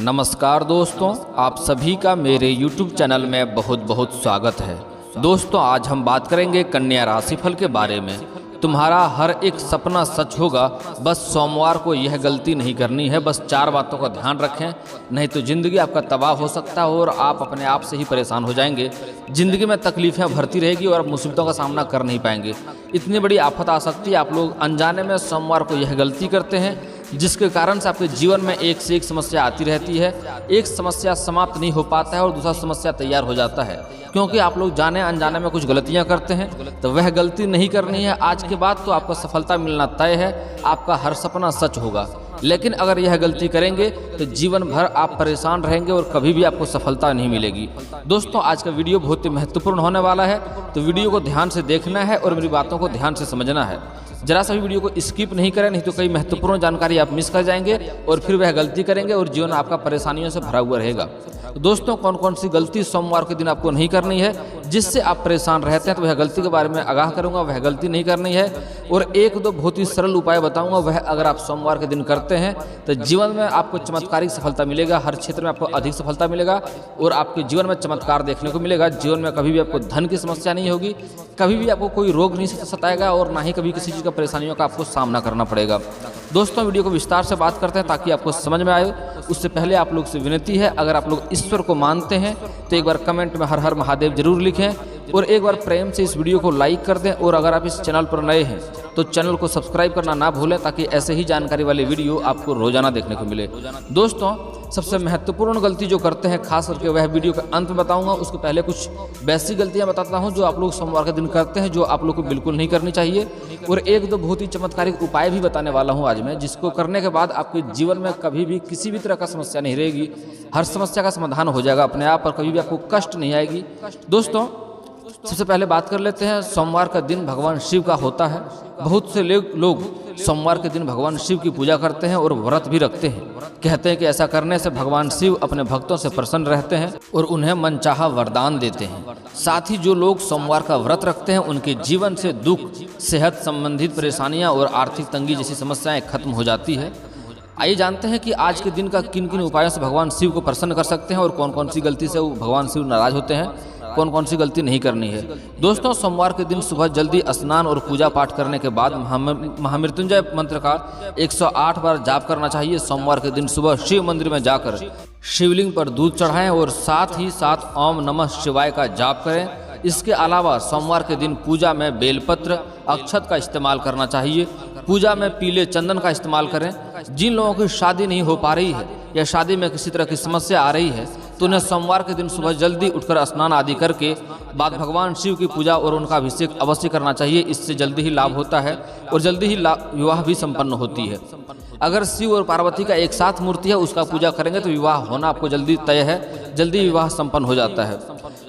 नमस्कार दोस्तों, आप सभी का मेरे YouTube चैनल में बहुत बहुत स्वागत है। दोस्तों, आज हम बात करेंगे कन्या राशिफल के बारे में। तुम्हारा हर एक सपना सच होगा, बस सोमवार को यह गलती नहीं करनी है। बस 4 बातों का ध्यान रखें, नहीं तो ज़िंदगी आपका तबाह हो सकता है और आप अपने आप से ही परेशान हो जाएंगे। ज़िंदगी में तकलीफ़ें भरती रहेगी और आप मुसीबतों का सामना कर नहीं पाएंगे। इतनी बड़ी आफत आ सकती है, आप लोग अनजाने में सोमवार को यह गलती करते हैं, जिसके कारण से आपके जीवन में एक से एक समस्या आती रहती है। एक समस्या समाप्त नहीं हो पाता है और दूसरा समस्या तैयार हो जाता है, क्योंकि आप लोग जाने अनजाने में कुछ गलतियां करते हैं। तो वह गलती नहीं करनी है। आज के बाद तो आपको सफलता मिलना तय है, आपका हर सपना सच होगा। लेकिन अगर यह गलती करेंगे तो जीवन भर आप परेशान रहेंगे और कभी भी आपको सफलता नहीं मिलेगी। दोस्तों, आज का वीडियो बहुत ही महत्वपूर्ण होने वाला है, तो वीडियो को ध्यान से देखना है और मेरी बातों को ध्यान से समझना है। जरा सा भी वीडियो को स्किप नहीं करें, नहीं तो कई महत्वपूर्ण जानकारी आप मिस कर जाएंगे और फिर वह गलती करेंगे और जीवन आपका परेशानियों से भरा हुआ रहेगा। तो दोस्तों, कौन कौन सी गलती सोमवार के दिन आपको नहीं करनी है जिससे आप परेशान रहते हैं, तो वह गलती के बारे में आगाह करूंगा। वह गलती नहीं करनी है और 1-2 बहुत ही सरल उपाय बताऊंगा। वह अगर आप सोमवार के दिन करते हैं तो जीवन में आपको चमत्कारिक सफलता मिलेगा। हर क्षेत्र में आपको अधिक सफलता मिलेगा और आपके जीवन में चमत्कार देखने को मिलेगा। जीवन में कभी भी आपको धन की समस्या नहीं होगी, कभी भी आपको कोई रोग नहीं सताएगा और ना ही कभी किसी चीज़ का परेशानियों का आपको सामना करना पड़ेगा। दोस्तों, वीडियो को विस्तार से बात करते हैं ताकि आपको समझ में आए। उससे पहले आप लोग से विनती है, अगर आप लोग ईश्वर को मानते हैं तो एक बार कमेंट में हर हर महादेव जरूर लिखें और एक बार प्रेम से इस वीडियो को लाइक कर दें। और अगर आप इस चैनल पर नए हैं तो चैनल को सब्सक्राइब करना ना भूलें, ताकि ऐसे ही जानकारी वाले वीडियो आपको रोजाना देखने को मिले। दोस्तों, सबसे महत्वपूर्ण गलती जो करते हैं, खास करके वह वीडियो के अंत में बताऊंगा। उसके पहले कुछ बेसिक गलतियां बताता हूं जो आप लोग सोमवार के दिन करते हैं, जो आप लोग को बिल्कुल नहीं करनी चाहिए। और 1-2 बहुत ही चमत्कारिक उपाय भी बताने वाला हूं आज मैं, जिसको करने के बाद आपके जीवन में कभी भी किसी भी तरह का समस्या नहीं रहेगी। हर समस्या का समाधान हो जाएगा अपने आप और कभी भी आपको कष्ट नहीं आएगी। दोस्तों, सबसे पहले बात कर लेते हैं, सोमवार का दिन भगवान शिव का होता है। बहुत से लोग सोमवार के दिन भगवान शिव की पूजा करते हैं और व्रत भी रखते हैं। कहते हैं कि ऐसा करने से भगवान शिव अपने भक्तों से प्रसन्न रहते हैं और उन्हें मनचाहा वरदान देते हैं। साथ ही जो लोग सोमवार का व्रत रखते हैं, उनके जीवन से दुख, सेहत संबंधित परेशानियां और आर्थिक तंगी जैसी समस्याएं खत्म हो जाती है। आइए जानते हैं कि आज के दिन का किन किन उपायों से भगवान शिव को प्रसन्न कर सकते हैं और कौन कौन सी गलती से भगवान शिव नाराज होते हैं, कौन कौन सी गलती नहीं करनी है। दोस्तों, सोमवार के दिन सुबह जल्दी स्नान और पूजा पाठ करने के बाद महामृत्युंजय मंत्र का 108 बार जाप करना चाहिए। सोमवार के दिन सुबह शिव मंदिर में जाकर शिवलिंग पर दूध चढ़ाएं और साथ ही साथ ओम नमः शिवाय का जाप करें। इसके अलावा सोमवार के दिन पूजा में बेलपत्र, अक्षत का इस्तेमाल करना चाहिए। पूजा में पीले चंदन का इस्तेमाल करें। जिन लोगों की शादी नहीं हो पा रही है या शादी में किसी तरह की समस्या आ रही है, तो उन्हें सोमवार के दिन सुबह जल्दी उठकर स्नान आदि करके बाद भगवान शिव की पूजा और उनका अभिषेक अवश्य करना चाहिए। इससे जल्दी ही लाभ होता है और जल्दी ही विवाह भी संपन्न होती है। अगर शिव और पार्वती का एक साथ मूर्ति है, उसका पूजा करेंगे तो विवाह होना आपको जल्दी तय है, जल्दी विवाह संपन्न हो जाता है।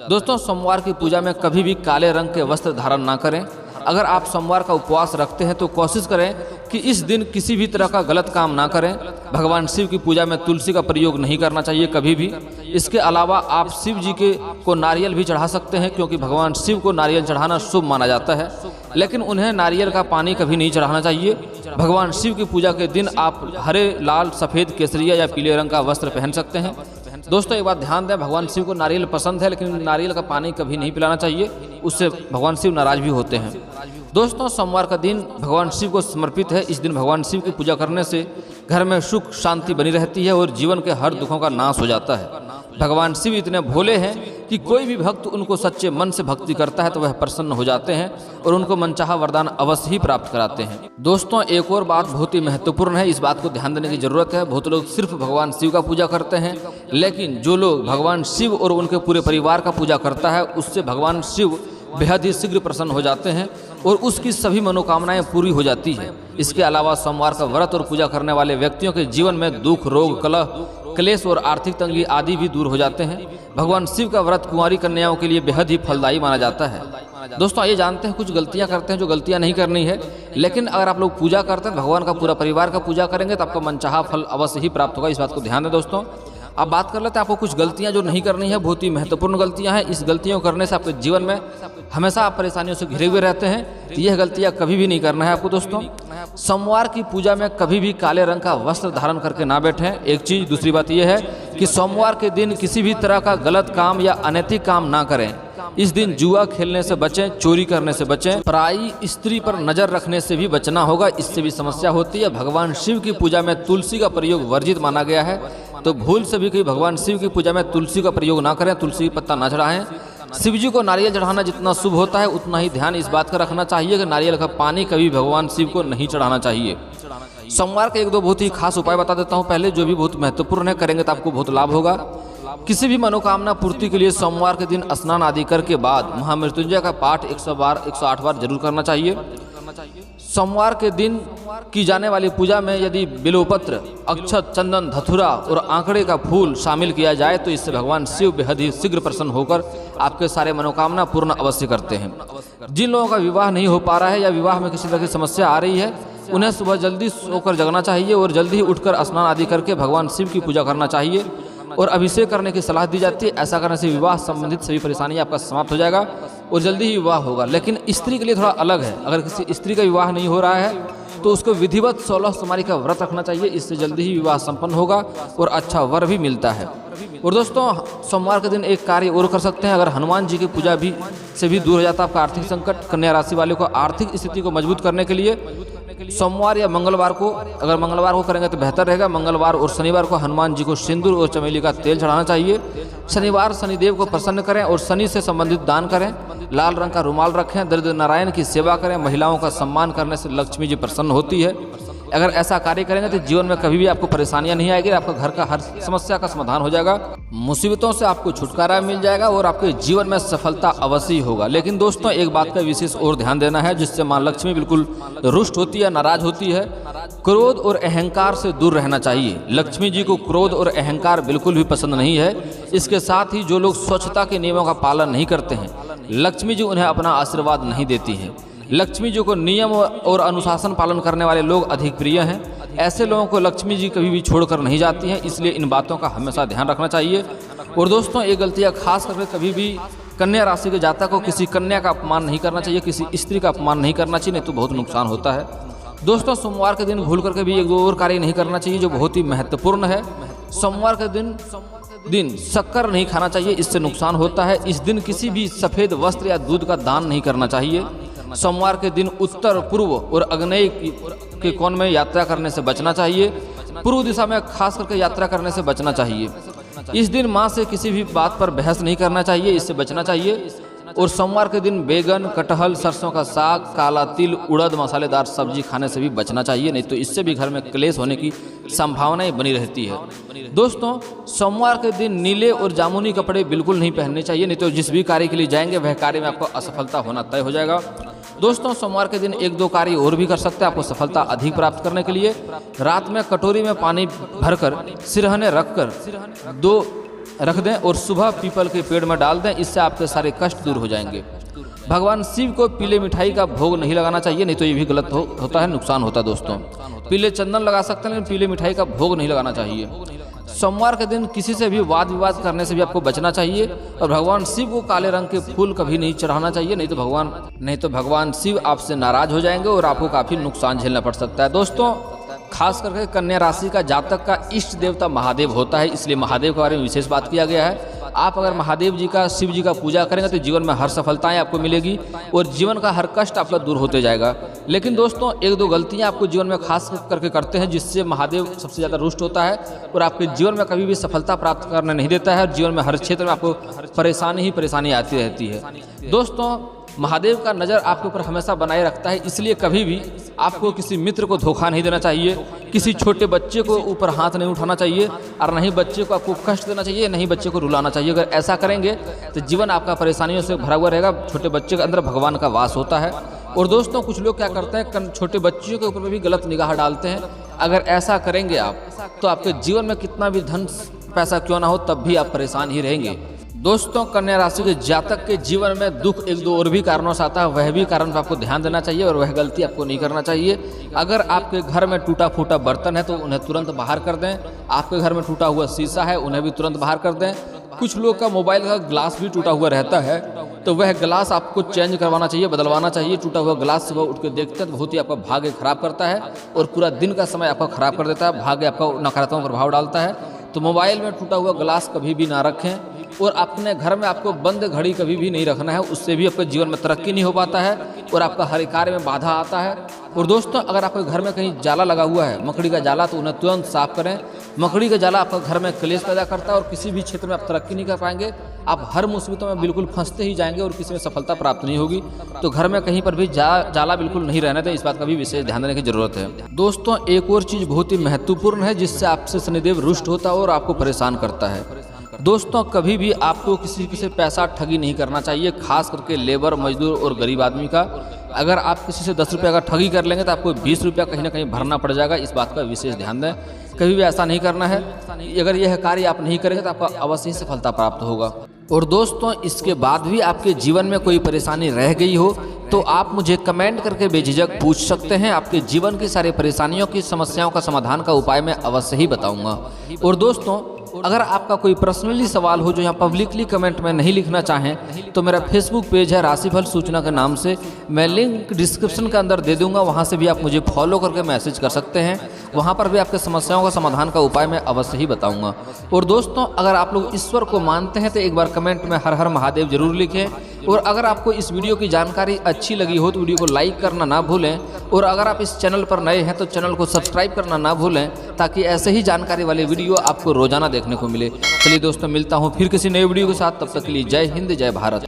दोस्तों, सोमवार की पूजा में कभी भी काले रंग के वस्त्र धारण ना करें। अगर आप सोमवार का उपवास रखते हैं तो कोशिश करें कि इस दिन किसी भी तरह का गलत काम ना करें। भगवान शिव की पूजा में तुलसी का प्रयोग नहीं करना चाहिए कभी भी। इसके अलावा आप शिव जी को नारियल भी चढ़ा सकते हैं, क्योंकि भगवान शिव को नारियल चढ़ाना शुभ माना जाता है। लेकिन उन्हें नारियल का पानी कभी नहीं चढ़ाना चाहिए। भगवान शिव की पूजा के दिन आप हरे, लाल, सफ़ेद, केसरिया या पीले रंग का वस्त्र पहन सकते हैं। दोस्तों, एक बात ध्यान दें, भगवान शिव को नारियल पसंद है, लेकिन नारियल का पानी कभी नहीं पिलाना चाहिए, उससे भगवान शिव नाराज भी होते हैं। दोस्तों, सोमवार का दिन भगवान शिव को समर्पित है। इस दिन भगवान शिव की पूजा करने से घर में सुख शांति बनी रहती है और जीवन के हर दुखों का नाश हो जाता है। भगवान शिव इतने भोले हैं कि कोई भी भक्त उनको सच्चे मन से भक्ति करता है तो वह प्रसन्न हो जाते हैं और उनको मनचाहा वरदान अवश्य ही प्राप्त कराते हैं। दोस्तों, एक और बात बहुत ही महत्वपूर्ण है, इस बात को ध्यान देने की जरूरत है। बहुत लोग सिर्फ भगवान शिव का पूजा करते हैं, लेकिन जो लोग भगवान शिव और उनके पूरे परिवार का पूजा करता है, उससे भगवान शिव बेहद ही शीघ्र प्रसन्न हो जाते हैं और उसकी सभी मनोकामनाएं पूरी हो जाती है। इसके अलावा सोमवार का व्रत और पूजा करने वाले व्यक्तियों के जीवन में दुख, रोग, कलह, क्लेश और आर्थिक तंगी आदि भी दूर हो जाते हैं। भगवान शिव का व्रत कुंवारी कन्याओं के लिए बेहद ही फलदायी माना जाता है। दोस्तों, ये जानते हैं कुछ गलतियां करते हैं जो गलतियां नहीं करनी है, लेकिन अगर आप लोग पूजा करते हैं, भगवान का पूरा परिवार का पूजा करेंगे तो आपका मनचाहा फल अवश्य ही प्राप्त होगा। इस बात को ध्यान दें दोस्तों। अब बात कर लेते हैं आपको कुछ गलतियां जो नहीं करनी है, बहुत ही महत्वपूर्ण गलतियां हैं। इस गलतियों को करने से आपके जीवन में हमेशा आप परेशानियों से घिरे हुए रहते हैं, तो यह गलतियां कभी भी नहीं करना है आपको दोस्तों। सोमवार की पूजा में कभी भी काले रंग का वस्त्र धारण करके ना बैठें, एक चीज़। दूसरी बात यह है कि सोमवार के दिन किसी भी तरह का गलत काम या अनैतिक काम ना करें। इस दिन जुआ खेलने से बचें, चोरी करने से बचें, पराई स्त्री पर नजर रखने से भी बचना होगा, इससे भी समस्या होती है। भगवान शिव की पूजा में तुलसी का प्रयोग वर्जित माना गया है, तो भूल से भी कोई भगवान शिव की पूजा में तुलसी का प्रयोग ना करें, तुलसी का पत्ता ना चढ़ाएं। शिव जी को नारियल चढ़ाना जितना शुभ होता है उतना ही ध्यान इस बात का रखना चाहिए कि नारियल का पानी कभी भगवान शिव को नहीं चढ़ाना चाहिए। सोमवार के एक दो बहुत ही खास उपाय बता देता हूँ पहले, जो भी बहुत महत्वपूर्ण है, करेंगे तो आपको बहुत लाभ होगा। किसी भी मनोकामना पूर्ति के लिए सोमवार के दिन स्नान आदि करके बाद महामृत्युंजय का पाठ 108 बार जरूर करना चाहिए। सोमवार के दिन की जाने वाली पूजा में यदि बिल्वपत्र, अक्षत, चंदन, धतूरा और आंकड़े का फूल शामिल किया जाए तो इससे भगवान शिव बेहद ही शीघ्र प्रसन्न होकर आपके सारे मनोकामना पूर्ण अवश्य करते हैं। जिन लोगों का विवाह नहीं हो पा रहा है या विवाह में किसी तरह की समस्या आ रही है, उन्हें सुबह जल्दी सोकर जगना चाहिए और जल्दी ही उठकर स्नान आदि करके भगवान शिव की पूजा करना चाहिए और अभिषेक करने की सलाह दी जाती है। ऐसा करने से विवाह संबंधित सभी परेशानी आपका समाप्त हो जाएगा और जल्दी ही विवाह होगा। लेकिन स्त्री के लिए थोड़ा अलग है, अगर किसी स्त्री का विवाह नहीं हो रहा है तो उसको विधिवत 16 सोमवारी का व्रत रखना चाहिए, इससे जल्दी ही विवाह संपन्न होगा और अच्छा वर भी मिलता है। और दोस्तों सोमवार के दिन एक कार्य और कर सकते हैं, अगर हनुमान जी की पूजा भी से भी दूर हो जाता है आपका आर्थिक संकट। कन्या राशि वाले को आर्थिक स्थिति को मजबूत करने के लिए सोमवार या मंगलवार को, अगर मंगलवार को करेंगे तो बेहतर रहेगा, मंगलवार और शनिवार को हनुमान जी को सिंदूर और चमेली का तेल चढ़ाना चाहिए। शनिवार शनिदेव को प्रसन्न करें और शनि से संबंधित दान करें। लाल रंग का रुमाल रखें, दरिद्र नारायण की सेवा करें। महिलाओं का सम्मान करने से लक्ष्मी जी प्रसन्न होती है। अगर ऐसा कार्य करेंगे तो जीवन में कभी भी आपको परेशानियां नहीं आएगी, आपका घर का हर समस्या का समाधान हो जाएगा, मुसीबतों से आपको छुटकारा मिल जाएगा और आपके जीवन में सफलता अवश्य होगा। लेकिन दोस्तों एक बात का विशेष और ध्यान देना है, जिससे मां लक्ष्मी बिल्कुल रुष्ट होती है, नाराज होती है। क्रोध और अहंकार से दूर रहना चाहिए। लक्ष्मी जी को क्रोध और अहंकार बिल्कुल भी पसंद नहीं है। इसके साथ ही जो लोग स्वच्छता के नियमों का पालन नहीं करते हैं, लक्ष्मी जी उन्हें अपना आशीर्वाद नहीं देती हैं। लक्ष्मी जी को नियम और अनुशासन पालन करने वाले लोग अधिक प्रिय हैं। ऐसे लोगों को लक्ष्मी जी कभी भी छोड़कर नहीं जाती हैं, इसलिए इन बातों का हमेशा ध्यान रखना चाहिए। और दोस्तों एक गलतियाँ खास करके कभी भी कन्या राशि के जातक को किसी कन्या का अपमान नहीं करना चाहिए, किसी स्त्री का अपमान नहीं करना चाहिए, नहीं तो बहुत नुकसान होता है। दोस्तों सोमवार के दिन भूल करके भी एक दो और कार्य नहीं करना चाहिए जो बहुत ही महत्वपूर्ण है। सोमवार के दिन शक्कर नहीं खाना चाहिए, इससे नुकसान होता है। इस दिन किसी भी सफ़ेद वस्त्र या दूध का दान नहीं करना चाहिए। सोमवार के दिन उत्तर, पूर्व और आग्नेय के कोण में यात्रा करने से बचना चाहिए। पूर्व दिशा में खास करके यात्रा करने से बचना चाहिए। इस दिन माँ से किसी भी बात पर बहस नहीं करना चाहिए, इससे बचना चाहिए। और सोमवार के दिन बैगन, कटहल, सरसों का साग, काला तिल, उड़द, मसालेदार सब्जी खाने से भी बचना चाहिए, नहीं तो इससे भी घर में क्लेश होने की संभावनाएं बनी रहती है। दोस्तों सोमवार के दिन नीले और जामुनी कपड़े बिल्कुल नहीं पहनने चाहिए, नहीं तो जिस भी कार्य के लिए जाएंगे वह कार्य में आपको असफलता होना तय हो जाएगा। दोस्तों सोमवार के दिन एक दो कार्य और भी कर सकते हैं आपको सफलता अधिक प्राप्त करने के लिए। रात में कटोरी में पानी भरकर सिरहने रखकर 2 रख दें और सुबह पीपल के पेड़ में डाल दें, इससे आपके सारे कष्ट दूर हो जाएंगे। भगवान शिव को पीले मिठाई का भोग नहीं लगाना चाहिए, नहीं तो ये भी गलत होता है, नुकसान होता है। दोस्तों पीले चंदन लगा सकते हैं लेकिन पीले मिठाई का भोग नहीं लगाना चाहिए। सोमवार के दिन किसी से भी वाद विवाद करने से भी आपको बचना चाहिए और भगवान शिव को काले रंग के फूल कभी नहीं चढ़ाना चाहिए, नहीं तो भगवान शिव आपसे नाराज हो जाएंगे और आपको काफी नुकसान झेलना पड़ सकता है। दोस्तों खास करके कन्या राशि का जातक का इष्ट देवता महादेव होता है, इसलिए महादेव के बारे में विशेष बात किया गया है। आप अगर महादेव जी का, शिव जी का पूजा करेंगे तो जीवन में हर सफलताएं आपको मिलेगी और जीवन का हर कष्ट आपका दूर होते जाएगा। लेकिन दोस्तों एक दो गलतियां आपको जीवन में खास करके करते हैं जिससे महादेव सबसे ज़्यादा रुष्ट होता है और आपके जीवन में कभी भी सफलता प्राप्त करने नहीं देता है और जीवन में हर क्षेत्र में आपको परेशानी ही परेशानी आती रहती है। दोस्तों महादेव का नज़र आपके ऊपर हमेशा बनाए रखता है, इसलिए कभी भी आपको किसी मित्र को धोखा नहीं देना चाहिए, किसी छोटे बच्चे को ऊपर हाथ नहीं उठाना चाहिए और नहीं बच्चे को आपको कष्ट देना चाहिए, नहीं बच्चे को रुलाना चाहिए। अगर ऐसा करेंगे तो जीवन आपका परेशानियों से भरा हुआ रहेगा। छोटे बच्चे के अंदर भगवान का वास होता है। और दोस्तों कुछ लोग क्या करते हैं, छोटे बच्चों के ऊपर भी गलत निगाह डालते हैं। अगर ऐसा करेंगे आप तो आपके जीवन में कितना भी धन पैसा क्यों ना हो तब भी आप परेशान ही रहेंगे। दोस्तों, कन्या राशि के जातक के जीवन में दुख एक दो और भी कारणों से आता है, वह भी कारण पर आपको ध्यान देना चाहिए और वह गलती आपको नहीं करना चाहिए। अगर आपके घर में टूटा फूटा बर्तन है तो उन्हें तुरंत बाहर कर दें। आपके घर में टूटा हुआ शीशा है, उन्हें भी तुरंत बाहर कर दें। कुछ लोग का मोबाइल का ग्लास भी टूटा हुआ रहता है, तो वह ग्लास आपको चेंज करवाना चाहिए, बदलवाना चाहिए। टूटा हुआ ग्लास सुबह उठ के देखते हैं तो बहुत ही आपका भाग्य खराब करता है और पूरा दिन का समय आपका खराब कर देता है, भाग्य आपका नकारात्मक प्रभाव डालता है। तो मोबाइल में टूटा हुआ ग्लास कभी भी ना रखें और अपने घर में आपको बंद घड़ी कभी भी नहीं रखना है, उससे भी आपके जीवन में तरक्की नहीं हो पाता है और आपका हर कार्य में बाधा आता है। और दोस्तों, अगर आपके घर में कहीं जाला लगा हुआ है, मकड़ी का जाला, तो उन्हें तुरंत साफ करें। मकड़ी का जाला आपका घर में क्लेश पैदा करता है और किसी भी क्षेत्र में आप तरक्की नहीं कर पाएंगे। आप हर मुसीबतों में बिल्कुल फंसते ही जाएंगे और किसी में सफलता प्राप्त नहीं होगी। तो घर में कहीं पर भी जाला बिल्कुल नहीं रहने दें, इस बात का भी विशेष ध्यान देने की जरूरत है। दोस्तों, एक और चीज़ बहुत ही महत्वपूर्ण है जिससे आपसे शनिदेव रुष्ट होता है और आपको परेशान करता है। दोस्तों, कभी भी आपको किसी से पैसा ठगी नहीं करना चाहिए, खास करके लेबर, मजदूर और गरीब आदमी का। अगर आप किसी से 10 रुपये का ठगी कर लेंगे तो आपको 20 रुपया कहीं ना कहीं भरना पड़ जाएगा, इस बात का विशेष ध्यान दें। कभी भी ऐसा नहीं करना है। अगर यह कार्य आप नहीं करेंगे तो आपको अवश्य ही सफलता प्राप्त होगा। और दोस्तों, इसके बाद भी आपके जीवन में कोई परेशानी रह गई हो तो आप मुझे कमेंट करके बेझिझक पूछ सकते हैं। आपके जीवन की सारी परेशानियों की समस्याओं का समाधान का उपाय मैं अवश्य ही बताऊंगा। और दोस्तों, अगर आपका कोई पर्सनली सवाल हो जो यहाँ पब्लिकली कमेंट में नहीं लिखना चाहें तो मेरा फेसबुक पेज है राशिफल सूचना के नाम से, मैं लिंक डिस्क्रिप्शन के अंदर दे दूंगा, वहाँ से भी आप मुझे फॉलो करके मैसेज कर सकते हैं। वहाँ पर भी आपके समस्याओं का समाधान का उपाय मैं अवश्य ही बताऊंगा। और दोस्तों, अगर आप लोग ईश्वर को मानते हैं तो एक बार कमेंट में हर हर महादेव जरूर लिखें। और अगर आपको इस वीडियो की जानकारी अच्छी लगी हो तो वीडियो को लाइक करना ना भूलें। और अगर आप इस चैनल पर नए हैं तो चैनल को सब्सक्राइब करना ना भूलें, ताकि ऐसे ही जानकारी वाले वीडियो आपको रोजाना देखने को मिले। चलिए दोस्तों, मिलता हूँ फिर किसी नए वीडियो के साथ, तब तक के लिए जय हिंद, जय भारत।